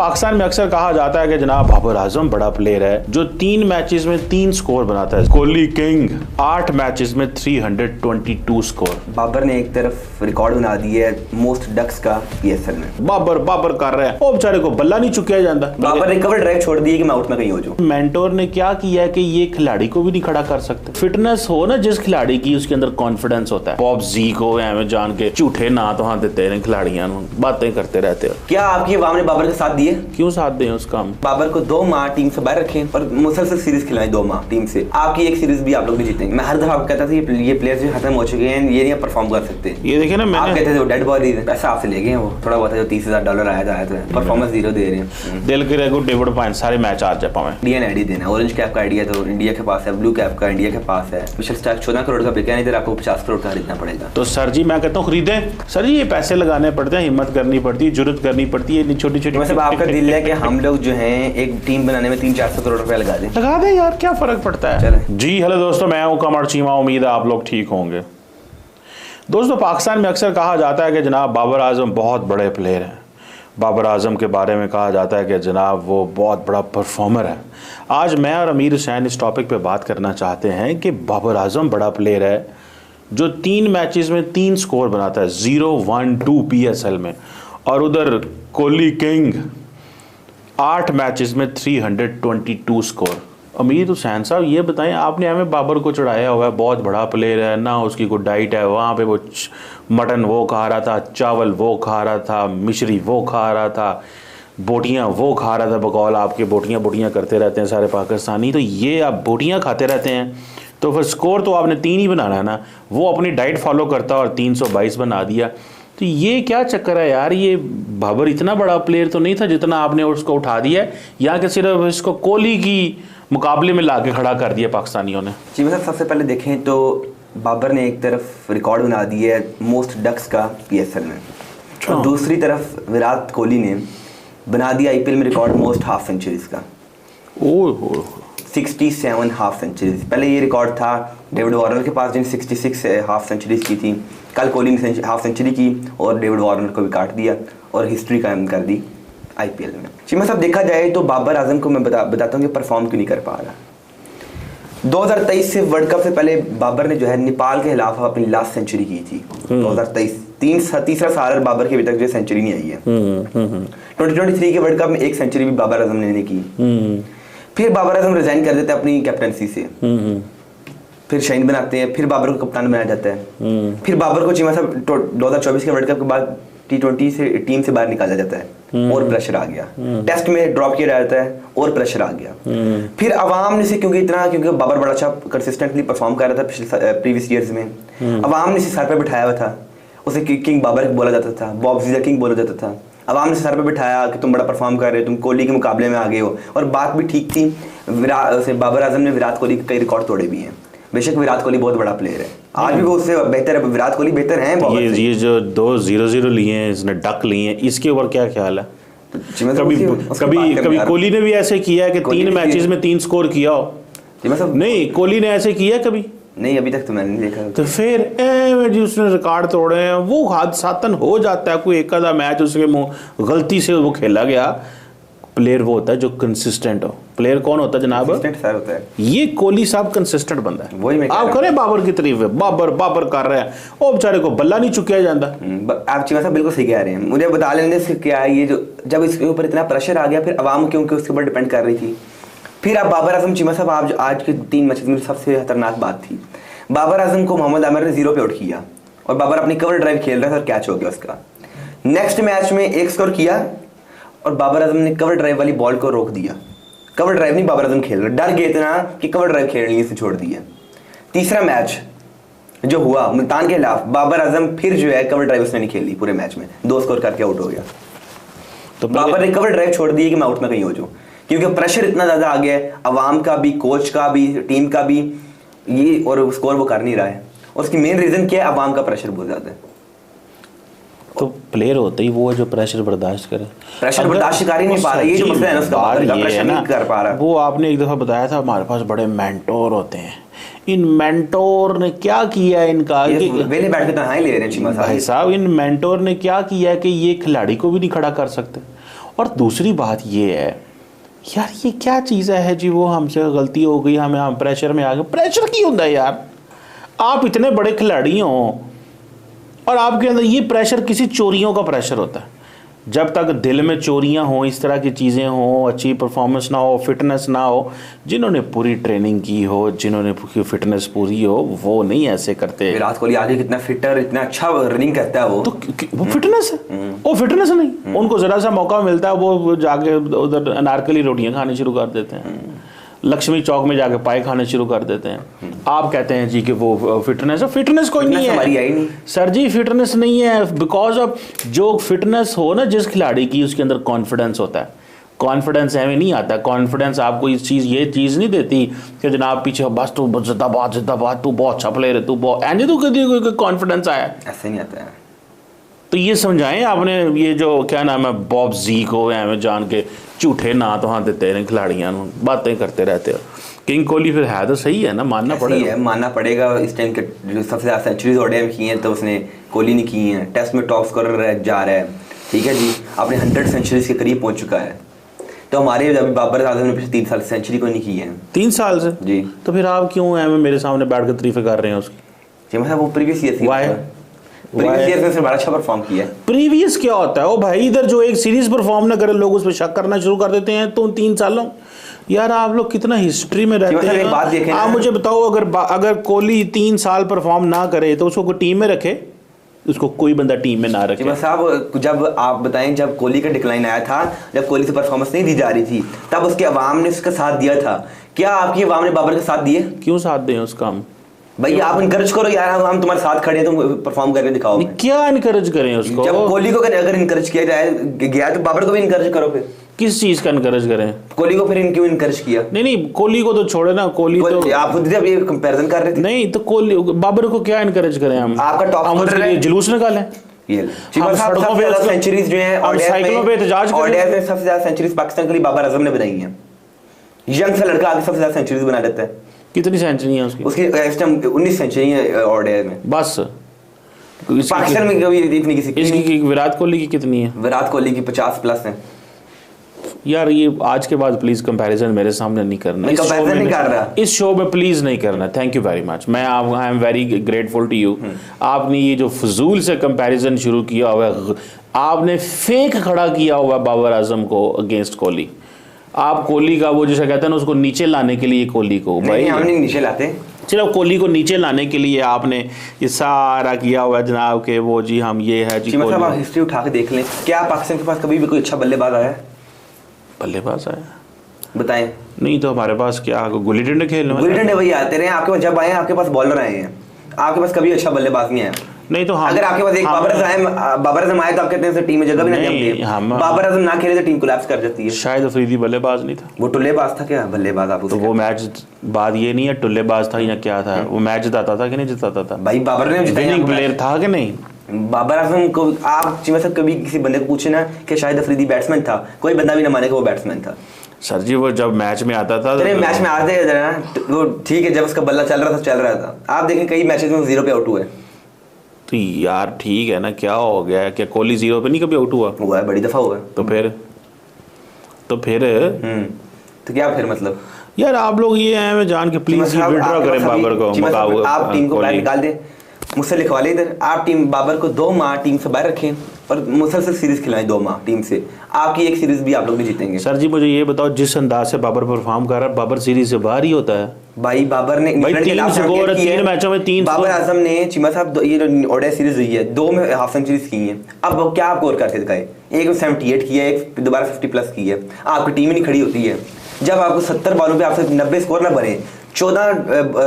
पाकिस्तान में अक्सर कहा जाता है कि जनाब बाबर आजम बड़ा प्लेयर है जो 3 मैचेस में 3 स्कोर बनाता है। कोहली किंग 8 मैचेस में 322 स्कोर। बाबर ने एक तरफ रिकॉर्ड बना दिया है मोस्ट डक्स का पीएसएल में। बाबर कर रहे हैं, वो बेचारे को बल्ला नहीं चुकिया जाता। बाबर ने कवर ड्राइव छोड़ दी है कि मैं आउट में कहीं हो जाऊं। मेंटोर ने क्या किया है कि ये खिलाड़ी को भी नहीं खड़ा कर सकते। फिटनेस हो ना जिस खिलाड़ी की, उसके अंदर कॉन्फिडेंस होता है। पॉप जी को एवं जान के झूठे ना तो हाथ देते हैं खिलाड़ियां, बातें करते रहते हो। क्या आपकी अवाम ने बाबर का साथ दिए? क्यों साथ दें उसका? बाबर को 2 माह टीम से बाहर रखें और मुसलसल सीरीज खिलाएं 2 माह टीम से। आपकी एक सीरीज भी आप लोग भी जीतेंगे। मैं हर दफा कहता था ये प्लेयर्स जो खत्म हो चुके हैं, ये नहीं परफॉर्म कर सकते। ये देखिए ना, आप कहते थे वो डेड बॉडी है, पैसा आपसे ले गए हैं। वो थोड़ा बहुत जो $30,000 आया था, परफॉर्मेंस 0 दे रहे हैं। दिल के रेगो डेविड पॉइंट सारे मैच आ जा पाए। डीएन आईडी देना, ऑरेंज कैप का आइडिया तो इंडिया के पास है, ब्लू कैप का इंडिया के पास है। स्पेशल स्टॉक 14 करोड़ का बिका, नहीं तो आपको 50 करोड़ का खरीदना पड़ेगा। तो सर जी मैं कहता हूँ खरीदें। सर जी ये पैसे लगाने पड़ते हैं, हिम्मत करनी पड़ती है, जुर्रत करनी पड़ती है। छोटी छोटी मतलब आपका दिल है कि हम लोग जो हैं एक टीम बनाने में 300-400 करोड़ रुपया लगा दें यार, क्या फर्क पड़ता है। चले जी हेलो दोस्तों, मैं हूं कमर चीमा। उम्मीद है आप लोग ठीक होंगे। दोस्तों पाकिस्तान में अक्सर कहा जाता है कि जनाब बाबर आजम बहुत बड़े प्लेयर हैं। बाबर आजम के बारे में कहा जाता है कि जनाब वो बहुत बड़ा परफॉर्मर है। आज मैं और अमीर हुसैन इस टॉपिक पे बात करना चाहते हैं कि बाबर आजम बड़ा प्लेयर है जो 3 मैचेस में 3 स्कोर बनाता है, 0-1-2 पीएसएल में। और उधर कोहली किंग 8 मैचेस में 322 स्कोर। अमीर हुसैन साहब ये बताएं, आपने हमें बाबर को चढ़ाया हुआ है बहुत बड़ा प्लेयर है ना, उसकी कोई डाइट है, वहाँ पे वो मटन वो खा रहा था, चावल वो खा रहा था, मिश्री वो खा रहा था, बोटियाँ वो खा रहा था। बकौल आपके बोटियाँ करते रहते हैं सारे पाकिस्तानी, तो ये आप बोटियाँ खाते रहते हैं तो फिर स्कोर तो आपने 3 ही बनाना है ना। वो अपनी डाइट फॉलो करता और 322 बना दिया। तो ये क्या चक्कर है यार? ये बाबर इतना बड़ा प्लेयर तो नहीं था जितना आपने उसको उठा दिया, या कि सिर्फ इसको कोहली की मुकाबले में लाके खड़ा कर दिया पाकिस्तानियों ने। जी मतलब सबसे पहले देखें तो बाबर ने एक तरफ रिकॉर्ड बना दिया है मोस्ट डक्स का पीएसएल में, और दूसरी तरफ विराट कोहली ने बना दिया आईपीएल में रिकॉर्ड मोस्ट हाफ सेंचुरीज का। 67 हाफ सेंचुरीज। पहले ये रिकॉर्ड था डेविड वार्नर के पास, जिन्हें 66 हाफ सेंचुरीज की थी। कल कोहली ने हाफ सेंचुरी की और डेविड वार्नर को भी काट दिया और हिस्ट्री कायम कर दी आईपीएल में। चीमा साहब देखा जाए तो बाबर आजम को मैं बताता हूँ कि परफॉर्म क्यों नहीं कर पा रहा। 2023 से वर्ल्ड कप से पहले बाबर ने जो है नेपाल के खिलाफ अपनी लास्ट सेंचुरी की थी। 2023 तीसरा साल बाबर के अभी तक जो सेंचुरी नहीं आई है। 2023 के वर्ल्ड कप में एक सेंचुरी भी बाबर आजम ने की। फिर बाबर आजम रिजाइन कर देते हैं अपनी कैप्टनसी से, फिर शाइन बनाते हैं, फिर बाबर को कप्तान बनाया जाता है। फिर बाबर को चीमा साहब 2024 के वर्ल्ड कप के बाद T20 से टीम से बाहर निकाला जाता है और प्रेशर आ गया। टेस्ट में ड्रॉप किया जाता है और प्रेशर आ गया। फिर अवाम ने से क्योंकि बाबर बड़ा अच्छा कंसिस्टेंटली परफॉर्म कर रहा था पिछले प्रीवियस ईयर्स में, अवाम ने सर पे बिठाया हुआ था। उसे किंग बाबर बोला जाता था, बॉब जी द किंग बोला जाता था। अवाम ने सर पे बिठाया कि तुम बड़ा परफॉर्म कर रहे हो, तुम कोहली के मुकाबले में आ गए हो, और बात भी ठीक थी। बाबर आजम ने विराट कोहली के कई रिकॉर्ड तोड़े भी हैं। बेशक विराट कोहली बहुत बड़ा प्लेयर है, आज भी वो उससे बेहतर है। विराट कोहली बेहतर है। ये जो 2 0-0 लिए हैं, इसने डक लिए हैं, इसके ऊपर क्या ख्याल है? कभी कोहली ने भी ऐसे किया है कि 3 मैचेस में 3 स्कोर किया हो? नहीं, कोहली ने ऐसे किया कभी नहीं, अभी तक तो मैंने नहीं देखा। तो फिर जी उसने रिकॉर्ड तोड़े हैं। वो हादसातन हो जाता है, कोई एक आधा मैच उसके मुंह गलती से वो खेला गया। प्लेयर वो होता है जो कंसिस्टेंट हो। प्लेयर कौन होता है जनाब? सर होता है। ये कोहली साहब कंसिस्टेंट बंदा है। वही मैं आप करें बाबर की तारीफ है, बाबर कर रहे हैं, वो बेचारे को बल्ला नहीं चुकिया जाता। आप चीमा साहब बिल्कुल सही कह रहे हैं। मुझे बता लेने से क्या है ये जो जब इसके ऊपर इतना प्रेशर आ गया, फिर अवाम क्योंकि उसके ऊपर डिपेंड कर रही थी। फिर आप बाबर आजम, चीमा साहब आप आज के 3 मैचेस में सबसे खतरनाक बात थी, बाबर आजम को मोहम्मद आमिर ने 0 पे आउट किया और बाबर अपनी कवर ड्राइव खेल रहा था और कैच हो गया उसका। नेक्स्ट मैच में 1 स्कोर किया और बाबर आजम ने कवर ड्राइव वाली बॉल को रोक दिया। कवर ड्राइव नहीं बाबर आजम खेल रहा, डर गए इतना कि कवर ड्राइव खेलने से छोड़ दिया। तीसरा मैच जो हुआ मुल्तान के खिलाफ, बाबर आजम फिर जो है कवर ड्राइव उसने नहीं खेली पूरे मैच में, 2 स्कोर करके आउट हो गया। तो बाबर ने कवर ड्राइव छोड़ दी कि मैं आउट में कहीं हो जाऊं, क्योंकि प्रेशर इतना ज्यादा आ गया है, अवाम का भी, कोच का भी, टीम का भी, ये और स्कोर वो कर नहीं रहा है। और उसकी मेन रीजन क्या है? अवाम का प्रेशर बहुत ज्यादा है। तो प्लेयर होते ही वो जो प्रेशर बर्दाश्त करे, प्रेशर बर्दाश्त कर ही नहीं पा रहा। ये जो मसला है ना, उसका प्रेशर नहीं कर पा रहा। वो आपने एक दफा बताया था हमारे पास बड़े मेंटोर होते हैं। इन मेंटोर ने क्या किया इनका? वेले बैठ के तन्हाई ले रहे हैं चीमा भाई साहब। इन मेंटोर ने क्या किया कि ये खिलाड़ी को भी नहीं खड़ा कर सकते। और दूसरी बात ये है यार, ये क्या चीज़ है जी, वो हमसे गलती हो गई, हम प्रेशर में आ गए। प्रेशर क्यों होता है यार? आप इतने बड़े खिलाड़ी हो और आपके अंदर ये प्रेशर किसी चोरियों का प्रेशर होता है। जब तक दिल में चोरियां हों, इस तरह की चीज़ें हों, अच्छी परफॉर्मेंस ना हो, फिटनेस ना हो, जिन्होंने पूरी ट्रेनिंग की हो, जिन्होंने फिटनेस पूरी हो, वो नहीं ऐसे करते। विराट कोहली आगे कितना फिटर, इतना अच्छा रनिंग करता है वो, तो वो फिटनेस है, वो फिटनेस नहीं। उनको ज़रा सा मौका मिलता है वो जाके उधर अनारकली रोटियां खानी शुरू कर देते हैं, लक्ष्मी चौक में जाके पाए खाने शुरू कर देते हैं। आप कहते हैं जी कि वो फिटनेस है। फिटनेस कोई नहीं है हमारी आई नहीं सर जी, फिटनेस नहीं है। बिकॉज ऑफ जो फिटनेस हो ना जिस खिलाड़ी की, उसके अंदर कॉन्फिडेंस होता है। कॉन्फिडेंस हमें नहीं आता। कॉन्फिडेंस आपको ये चीज़ नहीं देती कि जनाब पीछे बस तू जिंदाबाद तू बहुत अच्छा प्लेयर है, तू बहुत एंड तो कभी कॉन्फिडेंस आया, ऐसे नहीं आता है। तो ये समझाएं आपने, ये जो क्या नाम है बॉब जी को हमें जान के झूठे ना तो हाँ देते हैं खिलाड़ियाँ, बातें करते रहते हो। किंग कोहली फिर है तो सही है ना, मानना पड़ेगा। मानना पड़ेगा। इस टाइम के जो सबसे ज़्यादा सेंचुरीज ओडीआई में की हैं तो उसने कोहली ने की हैं। टेस्ट में टॉप स्कोरर जा रहा है, ठीक है जी, अपने 100 सेंचुरीज के करीब पहुंच चुका है। तो हमारे अभी बाबर आजम ने पिछले 3 साल सेंचुरी को नहीं की है। 3 साल से जी। तो फिर आप क्यों मेरे सामने बैठ कर तारीफें कर रहे हैं उसकी? जी मतलब वो प्रीवियस ईयर में बड़ा अच्छा परफॉर्म किया है। प्रीवियस क्या होता है ओ भाई? इधर जो एक सीरीज परफॉर्म ना करे लोग उस पर शक करना शुरू कर देते हैं। तो 3 सालों यार आप लोग कितना हिस्ट्री में रहते हैं। एक बात देखें, आप मुझे बताओ, अगर कोहली 3 साल परफॉर्म ना करे तो उसको कोई टीम में रखे? उसको कोई बंदा टीम में ना रखे। साहब जब आप बताएं, जब कोहली का डिक्लाइन आया था, जब कोहली से परफॉर्मेंस नहीं दी जा रही थी, तब उसके अवाम ने उसका साथ दिया था। क्या आपकी अवाम ने बाबर का साथ दिए? क्यों साथ दें उसका? हम भाई आप इनकरेज करो यार, हम तुम्हारे साथ खड़े हैं, तुम परफॉर्म करके दिखाओ। क्या इनकरेज करें उसको? जब कोहली को अगर इनकरेज किया जाए गया तो बाबर को भी इनकरेज करो। फिर किस चीज का इनकरेज करें? कोहली को फिर क्यों इनकरेज किया? नहीं कोहली को तो छोड़े ना। कोहली तो आप खुद अभी कंपैरिजन कर रहे थे। नहीं तो कोहली बाबर को क्या इनकरेज करें हम? आपका टॉप स्कोरर है, जुलूस निकालें। सेंचुरीज जो है साइकिलों पे एहतजाज ओडीआई में सबसे ज्यादा सेंचुरीज पाकिस्तान के लिए बाबर आजम ने बनाई है। यंग सा लड़का आगे सबसे ज्यादा सेंचुरीज बना देता है। कितनी सेंचुरी है उसकी इस टाइम 19 सेंचुरी है ओडीआई में बस। पाकिस्तान में कभी इतनी किसी इसकी विराट कोहली की कितनी है? विराट कोहली की 50 प्लस है। यार ये आज के बाद प्लीज कंपैरिजन मेरे सामने नहीं करना। कंपैरिजन नहीं कर रहा इस शो में, प्लीज नहीं करना। Thank you very much. मैं I am very grateful to you. आपने ये जो फजूल से कंपैरिजन शुरू किया हुआ है, आपने फेक खड़ा किया हुआ है बाबर आजम को अगेंस्ट कोहली। आप कोहली का वो जैसे कहते हैं ना, उसको नीचे लाने के लिए कोहली को, भाई हम नहीं नीचे लाते। चलो कोहली को नीचे लाने के लिए आपने ये सारा किया हुआ है जनाब के वो जी हम ये है जी। मतलब आप हिस्ट्री उठा के देख लें, क्या पाकिस्तान के पास कभी भी कोई अच्छा बल्लेबाज आया? बल्लेबाज आया बताएं। नहीं तो हमारे पास क्या गुल्ली डंडे खेलने गुल्ली डंडे वही आते रहे आपके पास। जब आए आपके पास बॉलर आए हैं, आपके पास कभी अच्छा बल्लेबाज नहीं आया। नहीं तो अगर आपके पास एक बाबर आजम आए तो आप कहते हैं टीम में जगह भी ना जमती। बाबर आजम ना खेले तो टीम कोलैप्स कर जाती है। शायद अफरीदी बल्लेबाज नहीं था, वो टुल्लेबाज था। क्या बल्लेबाज? आप तो वो मैच बात ये नहीं है टुल्लेबाज था या क्या था, वो मैच जिताता था कि नहीं जिताता था? भाई बाबर ने विनिंग प्लेयर था कि नहीं? बाबर आजम को आप मतलब कभी किसी बंदे को पूछे ना कि शायद अफरीदी बैट्समैन था, कोई बंदा भी ना माने कि वो बैट्समैन था। सर जी वो जब मैच में आता था, मैच में आते वो ठीक है, जब उसका बल्ला चल रहा था। आप देखें कई मैचेस में 0 पे आउट हुए। तो यार ठीक है ना, क्या हो गया? क्या कोहली 0 पे नहीं कभी आउट हुआ है? बड़ी दफा हुआ है। तो फिर तो क्या फिर मतलब यार आप लोग ये हैं, मैं जान के प्लीज विड्रॉ करें बाबर को। आप टीम को बाहर निकाल दें, मुझसे लिखवा लें इधर। आप टीम बाबर को 2 माह टीम से बाहर रखें और मुसलसल सीरीज खिलाएं 2 माह टीम से। आपकी एक सीरीज भी आप लोग भी जीतेंगे। सर जी मुझे ये बताओ, जिस अंदाज से बाबर परफॉर्म कर रहा है, बाबर सीरीज से बाहर ही होता है। भाई बाबर ने 3 मैचों में 3 बाबर आजम ने चीमा साहब ये ओडीआई सीरीज हुई है, 2 में हाफ सेंचुरीज की हैं। अब क्या आप स्कोर करके दिखाए? एक में 78 किया है, एक दोबारा 50 प्लस की है। आपकी टीम ही नहीं खड़ी होती है। जब आपको 70 बॉलों पे आपसे 90 स्कोर ना बने, 14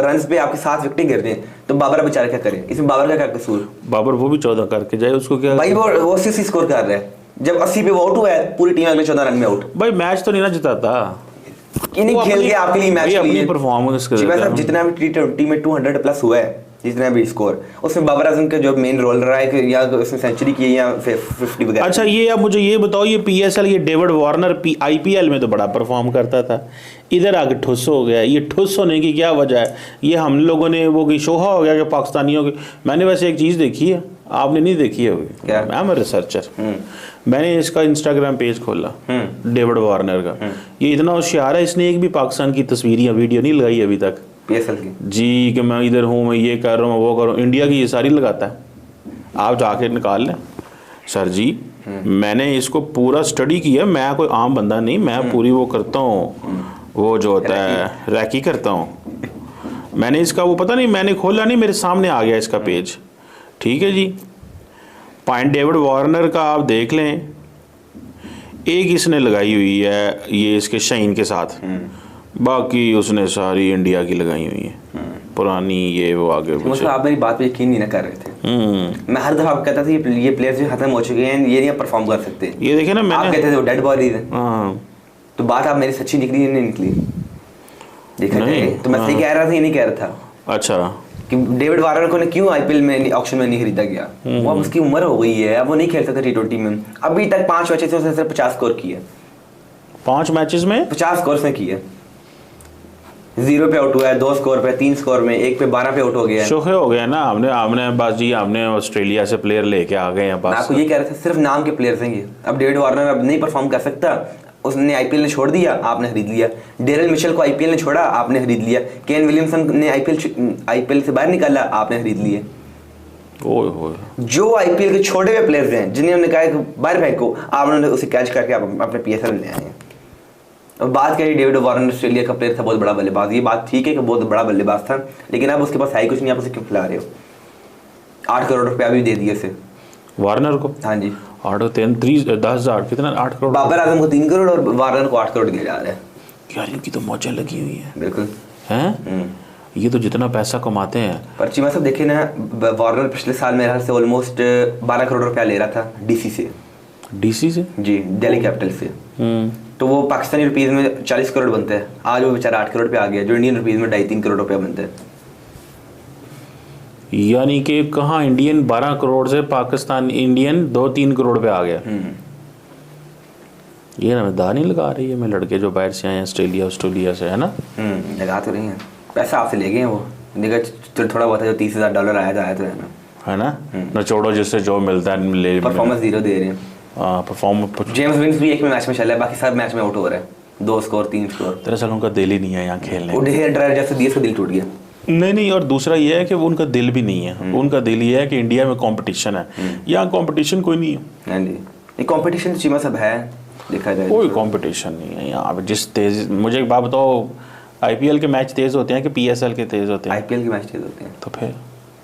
रन पे आपके 7 विकेटें गिर दें, तो बाबर बेचारा क्या करे? इसमें बाबर का क्या कसूर? बाबर वो भी 14 करके जाए, उसको क्या भाई? वो 80 स्कोर कर रहा है। जब 80 पे वो आउट हुआ है, पूरी टीम अगले 14 रन में आउट। भाई मैच तो नहीं ना जिताता, इन्हीं खेल के आपके लिए मैच अपनी परफॉर्मेंस कर रहा है। जितना भी T20 में 200 प्लस हुआ है, जितना भी स्कोर, उसमें बाबर आजम का जो मेन रोल रहा है कि या उसने सेंचुरी की है या 50 वगैरह। अच्छा ये अब मुझे ये बताओ, ये PSL ये डेविड वार्नर IPL में तो बड़ा परफॉर्म करता था, इधर आके ठुस हो गया। ये ठुस होने की क्या वजह है? ये हम लोगों ने वो शोहा हो गया कि पाकिस्तानियों की। मैंने वैसे एक चीज़ देखी है, आपने नहीं देखी है क्या? I am researcher. मैंने इसका इंस्टाग्राम पेज खोला डेविड वार्नर का। ये इतना होशियार है, इसने एक भी पाकिस्तान की तस्वीर या वीडियो नहीं लगाई अभी तक PSL की जी, कि मैं इधर हूँ, मैं ये कर रहा हूँ, वो कर रहा हूँ। इंडिया की ये सारी लगाता है, आप जाके निकाल लें सर जी। मैंने इसको पूरा स्टडी किया, मैं कोई आम बंदा नहीं, मैं पूरी वो करता हूँ, वो जो होता है रैकी करता हूँ। मैंने इसका वो पता नहीं, मैंने खोला नहीं, मेरे सामने आ गया इसका पेज। ठीक है जी, पॉइंट डेविड वार्नर का आप देख लें, एक इसने लगाई हुई है ये इसके शाइन के साथ, बाकी उसने सारी इंडिया की लगाई हुई है पुरानी, ये वो आगे मतलब आप मेरी बात पे यकीन नहीं ना कर रहे थे। मैं हर दफा आपको कहता था ये प्लेयर्स जो खत्म हो चुके हैं, ये नहीं परफॉर्म कर सकते। ये देखे ना, आप मैंने कहते थे वो डेड बॉडीज हैं। हाँ, तो बात आप मेरी सच्ची निकली नहीं निकली? देखा जाए तो मैं सही कह रहा था, ये नहीं कह रहा था। अच्छा कि डेविड वार्नर को क्यों IPL में ऑक्शन में नहीं खरीदा गया? वो अब उसकी उम्र हो गई है, अब वो नहीं खेल सकता T20 में। अभी तक 5 मैचेस में उसने सिर्फ 50 स्कोर किए, 5 मैचेस में 50 स्कोर उसने किए। 0 पे आउट हुआ है, 2 स्कोर पे, 3 स्कोर में, 1 पे 12 पे आउट हो गया है। शोखे हो गया ना। हमने बस जी, हमने ऑस्ट्रेलिया से प्लेयर लेके आ गए हैं मैं बस। आपको ये कह रहा था, सिर्फ नाम के प्लेयर्स हैं ये। अब डेविड वार्नर अब नहीं परफॉर्म कर सकता, उसने IPL ने छोड़ दिया, आपने खरीद लिया। डेरिल मिशेल को IPL ने छोड़ा, आपने खरीद लिया। केन विलियमसन ने IPL से बाहर निकाला, आपने खरीद लिए। ओए होए, जो IPL के छोड़े हुए प्लेयर्स हैं, जिन्हें हमने कहा कि बाहर फेंको, आपने उसे कैच करके आप अपने PSL में ले आए हैं। अब बात करिए, डेविड वार्नर ऑस्ट्रेलिया का प्लेयर था, बहुत बड़ा बल्लेबाज। ये बात ठीक है कि बहुत बड़ा बल्लेबाज था, लेकिन अब उसके पास है कुछ नहीं, आप उसे क्यों खिला रहे हो? 8 करोड़ रुपया भी दे दिए उसे, वार्नर को। हाँ जी। 10,000 कितना, 8 करोड़। बाबर आजम को 3 करोड़ और वार्नर को 8 करोड़ दिया जा रहा है। यार इनकी तो मौजें लगी हुई है। बिल्कुल हैं, ये तो जितना पैसा कमाते हैं। पर चीमा साहब देखे ना, वार्नर पिछले साल मेरे ख्याल से ऑलमोस्ट 12 करोड़ रुपया ले रहा था DC से। DC से जी, दिल्ली कैपिटल से। तो वो पाकिस्तानी रुपीज में 40 करोड़ बनते हैं। आज वो बेचारा 8 करोड़ पे आ गया, जो इंडियन रुपीज में 2.5-3 करोड़ रुपया बनते हैं। यानी कि कहाँ इंडियन 12 करोड़ से पाकिस्तान इंडियन 2-3 करोड़ पे आ गया। ये ना दाव नहीं लगा रही है मैं, लड़के जो बाहर से आए हैं ऑस्ट्रेलिया से, है ना। लगा तो रही है, पैसा आपसे ले गए हैं वो। देखा थोड़ा बहुत है, जो $30,000 आया तो है ना। नचोड़ो जिससे जो मिलता है ले। परफॉर्मेंस 0 दे रहे हैं। जेम्स विंस भी एक मैच में चला है, बाकी सब मैच में आउट हो रहा है। 2 स्कोर 3 स्कोर। दरअसल उनका दिल ही नहीं है यहाँ खेलने। ड्राइवर जैसे दिए, दिल टूट गया। नहीं, और दूसरा ये है कि वो उनका दिल भी नहीं है। उनका दिल ये है कि इंडिया में कंपटीशन है, यहाँ कंपटीशन कोई नहीं है। हाँ जी, ये कंपटीशन चीमा सब है, देखा जाए कोई कंपटीशन नहीं है यहाँ पे। जिस तेज, मुझे एक बात बताओ, IPL के मैच तेज होते हैं कि PSL के तेज होते हैं? IPL के मैच तेज होते हैं। तो फिर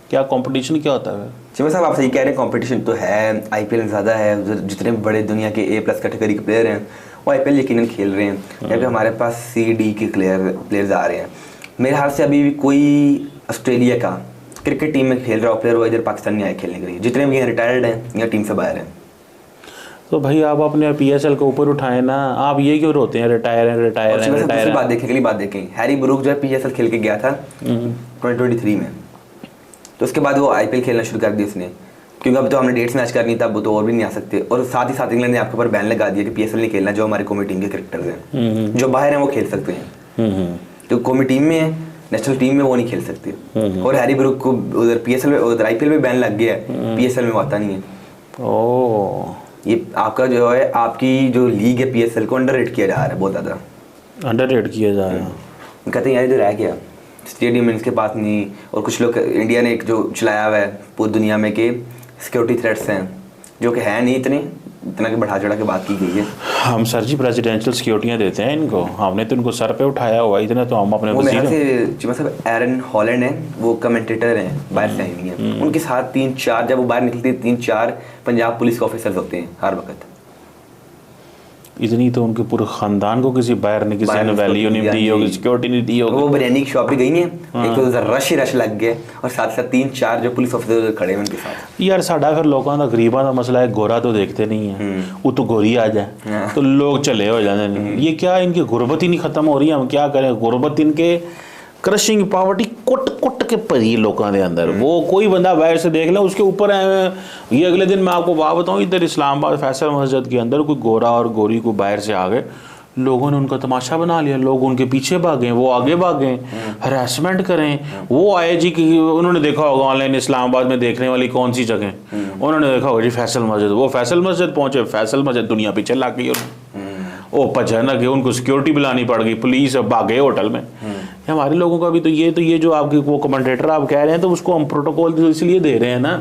क्या कंपटीशन क्या होता है? चीमा साहब आप सही कह रहे हैं, कंपटीशन तो है, IPL ज़्यादा है। जितने बड़े दुनिया के A+ कैटेगरी के प्लेयर हैं वो IPL यकीनन खेल रहे हैं, जबकि हमारे पास C-D के प्लेयर्स आ रहे हैं। मेरे हाल से अभी भी कोई ऑस्ट्रेलिया का क्रिकेट टीम में खेल रहा प्लेयर वो इधर पाकिस्तान में आए खेलने के लिए। जितने भी यहाँ रिटायर्ड हैं या टीम से बाहर हैं। तो भाई आप अपने PSL को ऊपर उठाए ना, आप ये क्यों रोते हैं रिटायर बात देखें, अगली बात देखें, हैरी ब्रूक जो है PSL खेल के गया था 2023 में। तो उसके बाद वो IPL खेलना शुरू कर दिया उसने, क्योंकि अब तो हमने डेट्स मैच करनी था, वो तो और भी नहीं आ सकते। और साथ ही साथ इंग्लैंड ने आपके ऊपर बैन लगा दिया कि PSL नहीं खेलना, जो हमारे कौमी टीम के क्रिकेटर्स हैं जो बाहर हैं वो खेल सकते हैं। तो कौमी टीम में है, नेशनल टीम में वो नहीं खेल सकते। और हैरी ब्रूक को उधर PSL में, उधर IPL में बैन लग गया है, PSL में आता नहीं है। ओह, ये आपका जो है, आपकी जो लीग है PSL को अंडररेट किया जा रहा है, बहुत ज़्यादा अंडररेट किया जा रहा है। कहते हैं यार इधर रह गया, स्टेडियम इनके पास नहीं। और कुछ लोग, इंडिया ने एक जो चलाया हुआ है पूरी दुनिया में कि सिक्योरिटी थ्रेट्स हैं, जो कि है नहीं इतना कि बढ़ा चढ़ा के बात की गई है। हम सर जी प्रेसिडेंशियल सिक्योरिटियाँ देते हैं इनको, हमने तो इनको सर पे उठाया हुआ, इतना तो हम अपने वजीर से चीमा साहब एरन हॉलैंड है, वो कमेंटेटर हैं, बाहर से आई हुई हैं। उनके साथ 3-4, जब वो बाहर निकलते 3-4 पंजाब पुलिस के ऑफिसर्स होते हैं हर वक्त। इतनी तो उनके पूरे खानदान को किसी बाहर ने किसी ने वैल्यू नहीं दी होगी, सिक्योरिटी नहीं दी होगी। वो बिरयानी की शॉप पे गई हैं, एक तो रश लग गए, और साथ साथ 3-4 जो पुलिस ऑफिसर खड़े हैं उनके साथ। यार साडा फिर लोगों का गरीबों का मसला है, गोरा तो देखते नहीं है, वो तो गोरी आ जाए तो लोग चले हो जाते हैं। ये क्या, इनकी गुर्बत ही नहीं खत्म हो रही है, हम क्या करें? गुर्बत इनके क्रशिंग पावर्टी कुट के परी लोगों के अंदर। वो कोई बंदा बाहर से देख ले, उसके ऊपर ये अगले दिन मैं आपको बात बताऊँ, इधर इस्लामाबाद फैसल मस्जिद के अंदर कोई गोरा और गोरी को बाहर से आ गए, लोगों ने उनका तमाशा बना लिया, लोग उनके पीछे भागें, वो आगे भागें, हरासमेंट करें। वो आए जी कि उन्होंने देखा होगा ऑनलाइन इस्लामाबाद में देखने वाली कौन सी जगह, उन्होंने देखा होगा जी फैसल मस्जिद, वो फैसल मस्जिद पहुंचे, फैसल मस्जिद दुनिया पीछे ला गई, वो भजनक है, उनको सिक्योरिटी बुलानी पड़ गई, पुलिस भागे होटल में। हमारे लोगों का भी तो ये जो आपके वो कमेंटेटर आप कह रहे हैं, तो उसको हम प्रोटोकॉल तो इसलिए दे रहे हैं ना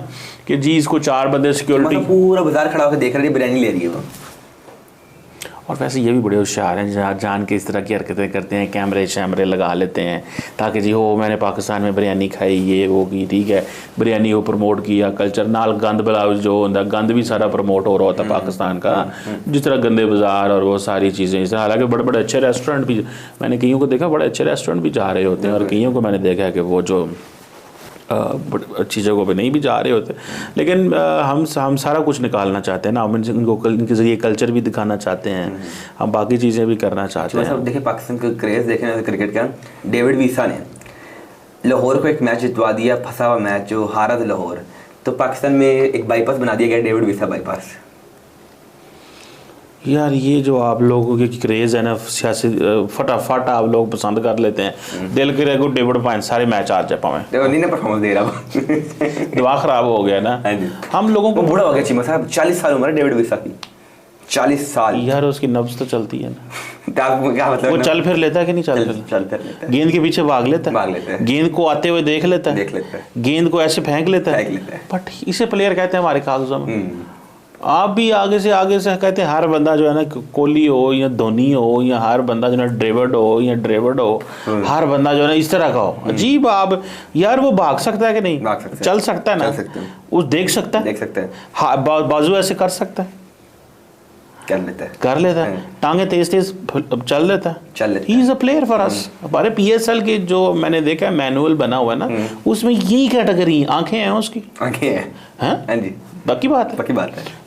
कि जी इसको 4 बंदे सिक्योरिटी, पूरा बाजार खड़ा होकर देख रही है, बिरयानी ले रही है वो। और वैसे ये भी बड़े होशियार हैं, जान के इस तरह की हरकतें करते हैं, कैमरे शैमरे लगा लेते हैं ताकि जी हो मैंने पाकिस्तान में बिरयानी खाई, ये वो की, ठीक है, बिरयानी को प्रमोट किया, कल्चर नाल गंद ब्लाउज जो होता गंद भी सारा प्रमोट हो रहा होता पाकिस्तान का, जिस तरह गंदे बाजार और वो सारी चीज़ें इस तरह। हालांकि बड़े बड़े अच्छे रेस्टोरेंट भी, मैंने कईयों को देखा बड़े अच्छे रेस्टोरेंट भी जा रहे होते हैं, और कईयों को मैंने देखा है कि वो जो अच्छी जगहों पे नहीं भी जा रहे होते। लेकिन हम सारा कुछ निकालना चाहते हैं ना, हम इनको इनके ज़रिए कल्चर भी दिखाना चाहते हैं, हम बाकी चीज़ें भी करना चाहते हैं। देखिए पाकिस्तान का क्रेज़ देखें क्रिकेट का, डेविड वीसा ने लाहौर को एक मैच जितवा दिया, फंसा हुआ मैच जो हारा था लाहौर, तो पाकिस्तान में एक बाईपास बना दिया गया, डेविड वीसा बाईपास। यार ये जो आप लोगों के क्रेज़ है ना, सियासी फटाफट आप लोग पसंद कर लेते हैं, दिल के रेगो डेविड पाइन सारे मैच आ जाए पावे, नहीं ना परफॉर्मेंस दे रहा दिमाग खराब हो गया ना हम लोगों को। बूढ़ा हो गया चीमा साहब, 40 साल उम्र है डेविड विसा की, 40 साल। यार उसकी नब्ज तो चलती है ना, क्या मतलब, वो चल फिर लेता है कि नहीं चल फिर लेता है, गेंद के पीछे भाग लेता है, गेंद को आते हुए देख लेता है, गेंद को ऐसे फेंक लेता है, बट इसे प्लेयर कहते हैं हमारे कागजों में। आप भी आगे से कहते हैं हर बंदा जो है ना, कोहली हो या धोनी हो, या हर बंदा जो है ड्रेविड हो, हर बंदा जो है ना इस तरह का हो। अजीब आप यार, वो भाग सकता है कि नहीं, चल सकता है ना, उस देख सकता है, बाजू ऐसे कर सकता है, कर लेता है, टांगे तेज चल लेता है, he is a player for us. हमारे PSL के जो मैंने देखा है मैनुअल बना हुआ है ना, उसमें यही कैटेगरी, आंखें हैं उसकी, आंखें हैं, बाकी बात है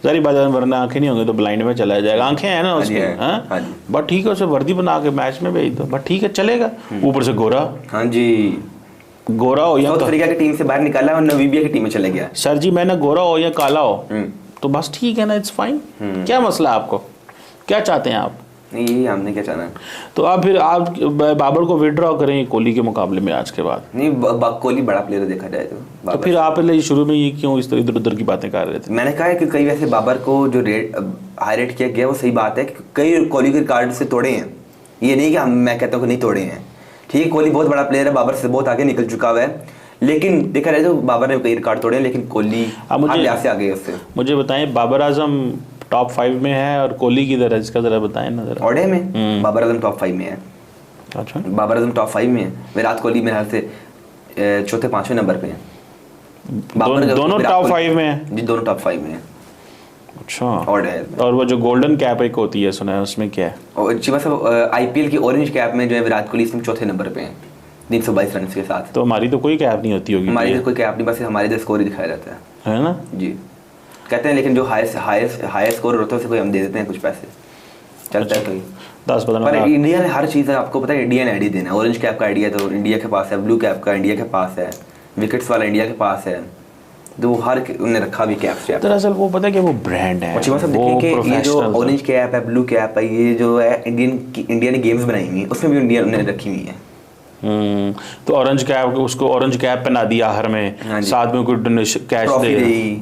सारी बात है, वरना आंखें नहीं होंगी तो ब्लाइंड में चला जाएगा, आंखें हैं ना उसकी, बट ठीक है, उसे वर्दी बना के मैच में भेज दो, बट ठीक है चलेगा। ऊपर से गोरा, हाँ जी, गोरा हो या साउथ अफ्रीका की टीम से बाहर निकाला और नामीबिया की टीम में चले गया। सर जी मैंने गोरा हो या काला हो तो बस ठीक है ना, इट्स फाइन, क्या मसला आपको, क्या चाहते हैं आप? नहीं हमने क्या चाहना है, तो आप फिर आप बाबर को विड्रॉ करें कोहली के मुकाबले में आज के बाद। नहीं कोहली बड़ा प्लेयर देखा जाए तो फिर आप शुरू में ये क्यों इस इधर उधर की बातें कर रहे थे? मैंने कहा है कि कई वैसे बाबर को जो रेट हाई रेट किया गया वो सही बात है कि कई कोहली के रिकॉर्ड से तोड़े हैं, ये नहीं कि मैं कहता हूँ कि नहीं तोड़े हैं, ठीक है कोहली बहुत बड़ा प्लेयर है, बाबर से बहुत आगे निकल चुका हुआ है, लेकिन देखा जाए तो बाबर ने कई रिकॉर्ड तोड़े हैं, लेकिन कोहली हर लिहाज से आगे है उससे। मुझे बताएं बाबर आजम टॉप 5 में है और कोहली की तरह इसका जरा बताएं ना जरा। ओडे में बाबर आजम टॉप 5 में है। अच्छा, बाबर आजम टॉप 5 में है, विराट कोहली मेरे ख्याल से चौथे 5वें नंबर पे है। दोनों टॉप 5 में है जी, दोनों टॉप 5 में है। अच्छा, और वो जो गोल्डन कैप एक होती है सुना है, उसमें क्या है? और जी मतलब IPL की ऑरेंज कैप में जो है विराट कोहली इसमें चौथे नंबर पे है 322 रन के साथ। तो हमारी तो कोई कैप नहीं होती होगी? हमारी तो कोई कैप नहीं, बस हमारे इधर स्कोर ही दिखाया जाता है ना जी, कहते हैं, लेकिन जो हाईएस्ट स्कोर होता है उसे कोई हम दे देते हैं कुछ पैसे, चलता है कोई 10-15। पर इंडिया ने हर चीज़ है, आपको पता है इंडिया ने आईडी देना है, ऑरेंज कैप का आईडिया तो इंडिया के पास है, ब्लू कैप का इंडिया के पास है, विकेट्स वाला इंडिया के पास है, तो हर उन्होंने रखा भी कैप। दरअसल वो पता है कि वो ब्रांड है, ये जो ऑरेंज कैप है, ब्लू कैप है, ये जो है इंडिया ने गेम्स बनाई हुई है, उसमें भी इंडिया ने रखी हुई है। तो ऑरेंज कैप, उसको ऑरेंज कैप पहना दिया हर में, साथ में कोई कैश दे,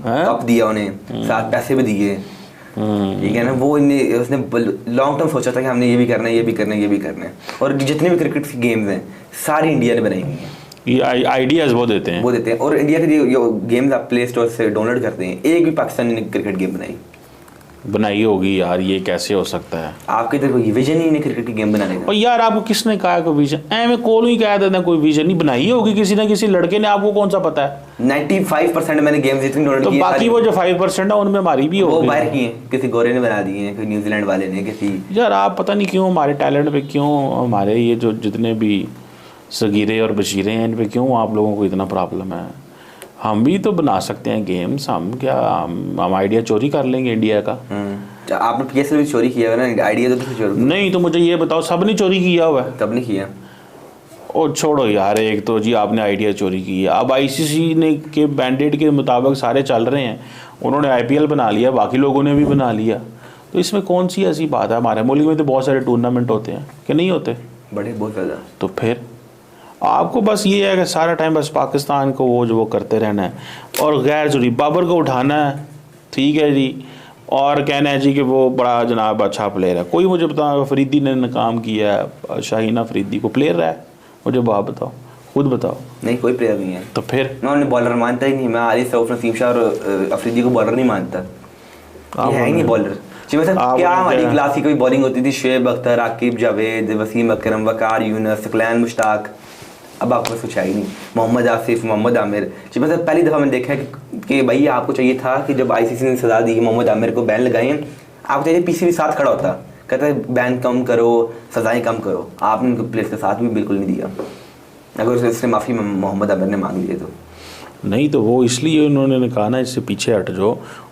कप दिया उन्हें, साथ पैसे भी दिए, ठीक है ना। वो उसने लॉन्ग टर्म सोचा था कि हमने ये भी करना है, ये भी करना है, ये भी करना है, और जितने भी क्रिकेट की गेम्स हैं सारी इंडिया ने बनाई हुई हैं, ये आइडियाज वो देते हैं और इंडिया के जो गेम्स आप प्ले स्टोर से डाउनलोड करते हैं, एक भी पाकिस्तानी ने क्रिकेट गेम बनाई होगी यार, ये कैसे हो सकता है? आपके इधर कोई विजन ही नहीं क्रिकेट की गेम बनाने का। और यार आपको किसने कहा कोई विजन? मैं कोल ही कह देता, कोई विजन नहीं बनाई होगी किसी ना किसी लड़के ने, आपको कौन सा पता है? 95% मैंने गेम्स जितनी डाउनलोड की, बाकी वो जो 5% है उनमें हमारी भी होगी, वो बाहर की है, किसी गोरे ने बना दी है, कोई न्यूजीलैंड वाले ने, किसी। यार आप पता नहीं क्यों हमारे टैलेंट पे, क्यों हमारे ये जो जितने भी सगीरे और बशीरे हैं इन पे क्यों आप लोगों को इतना प्रॉब्लम है? हम भी तो बना सकते हैं गेम्स, हम क्या हम आइडिया चोरी कर लेंगे इंडिया का? आपने PSL भी चोरी किया है ना आइडिया, तो चोरी नहीं, तो मुझे ये बताओ सब ने चोरी किया हुआ है? तब नहीं किया। और छोड़ो यार, एक तो जी आपने आइडिया चोरी की है, अब ICC ने के मैंडेट के मुताबिक सारे चल रहे हैं, उन्होंने IPL बना लिया, बाकी लोगों ने भी बना लिया, तो इसमें कौन सी ऐसी बात है? हमारे मुल्क में तो बहुत सारे टूर्नामेंट होते हैं कि नहीं होते? बड़े, बहुत ज़्यादा। तो फिर आपको बस ये है कि सारा टाइम बस पाकिस्तान को वो करते रहना है और गैर जरूरी बाबर को उठाना है, ठीक है जी, और कहना है जी कि वो बड़ा जनाब अच्छा प्लेयर है। कोई मुझे बताओ अफरीदी ने नाकाम किया है, शाहीन अफरीदी को प्लेयर है? मुझे बात बताओ, खुद बताओ। नहीं, कोई प्लेयर नहीं है। तो फिर मैं उन्हें बॉलर मानता ही नहीं। मैं आरिफ रऊफ, नसीम शाह और अफरीदी को बॉलर नहीं मानता। ये है ही नहीं बॉलर। क्या हमारी क्लास की कोई बॉलिंग होती थी? शुएब अख्तर, आकिब जावेद, वसीम अकरम, वकार यूनुस, सकलैन मुश्ताक। अब आपको कुछ है ही नहीं। मोहम्मद आसिफ, मोहम्मद आमिर। जी मतलब पहली दफ़ा मैंने देखा है कि भाई आपको चाहिए था कि जब ICC ने सजा दी मोहम्मद आमिर को बैन लगाए, आपको चाहिए PCB साथ खड़ा होता, कहता है बैन कम करो, सजाएं कम करो। आपने उनको प्लेयर्स के साथ भी बिल्कुल नहीं दिया। अगर उसने माफ़ी मोहम्मद आमिर ने मांग ली तो नहीं, तो वो इसलिए उन्होंने कहा ना इससे पीछे हट जो।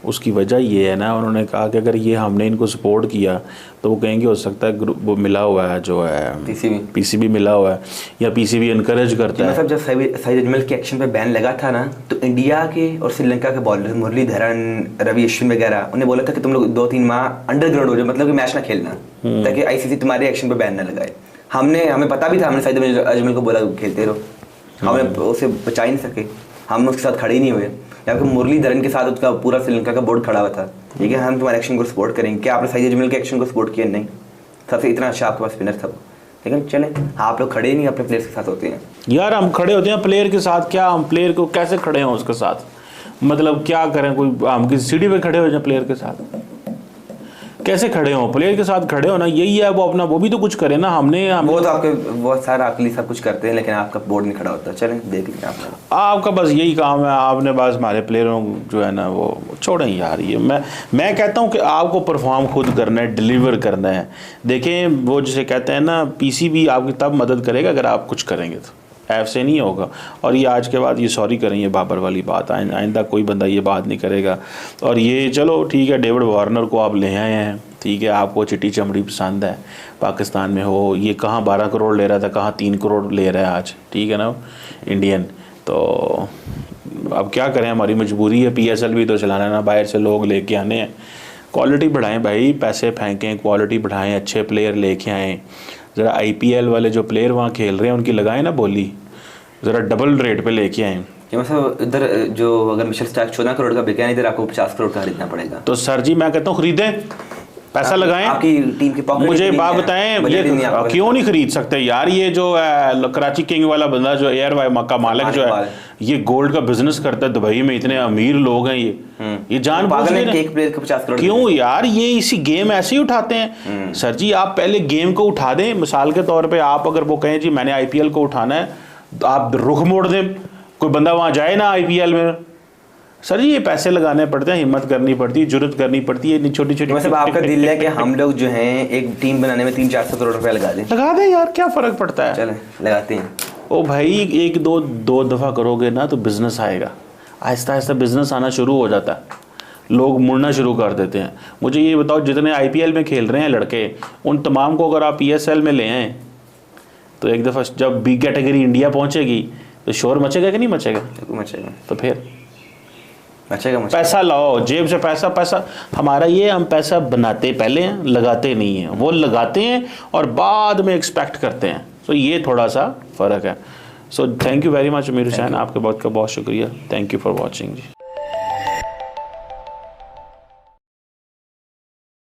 उसकी वजह ये है ना, उन्होंने कहा कि अगर ये हमने इनको सपोर्ट किया तो वो कहेंगे हो सकता है ग्रुप वो मिला हुआ है जो है PCB मिला हुआ है या PCB इनकरेज करता है। मतलब जब साहिद अजमल के एक्शन पे बैन लगा था ना, तो इंडिया के और श्रीलंका के बॉलर मुरलीधरन, रवि अश्विन वगैरह उन्हें बोला था कि तुम लोग 2-3 माह अंडरग्राउंड हो जाओ, मतलब कि मैच ना खेलना, ताकि ICC तुम्हारे एक्शन पे बैन ना लगाए। हमें पता भी था, हमने साहिद अजमल को बोला खेलते रहो, हमें उसे बचा ही नहीं सके, हम उसके साथ खड़े ही नहीं हुए। जबकि मुरलीधरन के साथ उसका पूरा श्रीलंका का बोर्ड खड़ा हुआ था, ठीक है, हम तुम्हारे एक्शन को सपोर्ट करेंगे। क्या आपने साहिद अजमल के एक्शन को सपोर्ट किया? नहीं। सबसे इतना अच्छा आपके पास स्पिनर था, लेकिन चले आप लोग खड़े ही नहीं अपने प्लेयर्स के साथ होते हैं। यार हम खड़े होते हैं प्लेयर के साथ, क्या हम प्लेयर को कैसे खड़े हों उसके साथ? मतलब क्या करें? कोई हम किसी सीढ़ी पे खड़े हो जाए प्लेयर के साथ? कैसे खड़े हों? प्लेयर के साथ खड़े होना यही है, वो अपना वो भी तो कुछ करे ना। वो तो आपके बहुत सारा अकली सब कुछ करते हैं, लेकिन आपका बोर्ड नहीं खड़ा होता। चलें देख लीजिए आपका बस यही काम है, आपने बस हमारे प्लेयरों जो है ना वो छोड़ें यार। ये मैं कहता हूँ कि आपको परफॉर्म खुद करना है, डिलीवर करना है। देखें वो जिसे कहते हैं ना PCB आपकी तब मदद करेगा अगर आप कुछ करेंगे, तो ऐसे नहीं होगा। और ये आज के बाद ये सॉरी करें, ये बाबर वाली बात आइंदा कोई बंदा ये बात नहीं करेगा। और ये चलो ठीक है, डेविड वार्नर को आप ले आए हैं, ठीक है, आपको चिट्टी चमड़ी पसंद है, पाकिस्तान में हो, ये कहाँ 12 करोड़ ले रहा था, कहाँ 3 करोड़ ले रहा है आज, ठीक है ना इंडियन। तो अब क्या करें, हमारी मजबूरी है। PSL भी तो चलाना है ना, बाहर से लोग लेके आने हैं। क्वालिटी बढ़ाएं भाई, पैसे फेंकें, क्वालिटी बढ़ाएं, अच्छे प्लेयर लेके आएँ। ज़रा IPL वाले जो प्लेयर वहाँ खेल रहे हैं उनकी लगाएं ना बोली, ज़रा डबल रेट पे लेके आएँ। मतलब इधर जो अगर मिशेल स्टार्क 14 करोड़ का बिका है, इधर आपको 50 करोड़ का खरीदना पड़ेगा। तो सर जी मैं कहता हूँ खरीदें, पैसा लगाएं। आपकी टीम की पॉकेट मुझे बात बताएं, ये क्यों नहीं खरीद सकते यार? ये जो है कराची किंग वाला बंदा जो एयर वाई का मालिक जो है, ये गोल्ड का बिजनेस करता है दुबई में, इतने अमीर लोग हैं ये जान एक प्लेयर का 50 करोड़ क्यों यार? ये इसी गेम ऐसे ही उठाते हैं। सर जी आप पहले गेम को उठा दें। मिसाल के तौर पे आप अगर वो कहें जी मैंने IPL को उठाना है, तो आप रुख मोड़ दें, कोई बंदा वहां जाए ना IPL में। सर जी ये पैसे लगाने पड़ते हैं, हिम्मत करनी पड़ती है, जुर्रत करनी पड़ती है, छोटी छोटी। मतलब आपका दिल है कि हम लोग जो हैं एक टीम बनाने में 300-400 करोड़ रुपया लगा दें यार, क्या फर्क पड़ता है? चलें लगाते हैं। ओ भाई एक दो दफ़ा करोगे ना तो बिजनेस आएगा, आहिस्ता आहिस्ता बिजनेस आना शुरू हो जाता है, लोग मुड़ना शुरू कर देते हैं। मुझे ये बताओ जितने IPL में खेल रहे हैं लड़के, उन तमाम को अगर आप PSL में ले आएँ तो एक दफ़ा जब B कैटेगरी इंडिया पहुँचेगी तो शोर मचेगा कि नहीं मचेगा? मचेगा। तो फिर मचेगा। पैसा लाओ जेब से, पैसा हमारा ये, हम पैसा बनाते पहले हैं, लगाते नहीं हैं। वो लगाते हैं और बाद में एक्सपेक्ट करते हैं। तो ये थोड़ा सा फ़र्क है। So thank you very much Amir Hussain, आपके बहुत का बहुत शुक्रिया। Thank you for watching ji.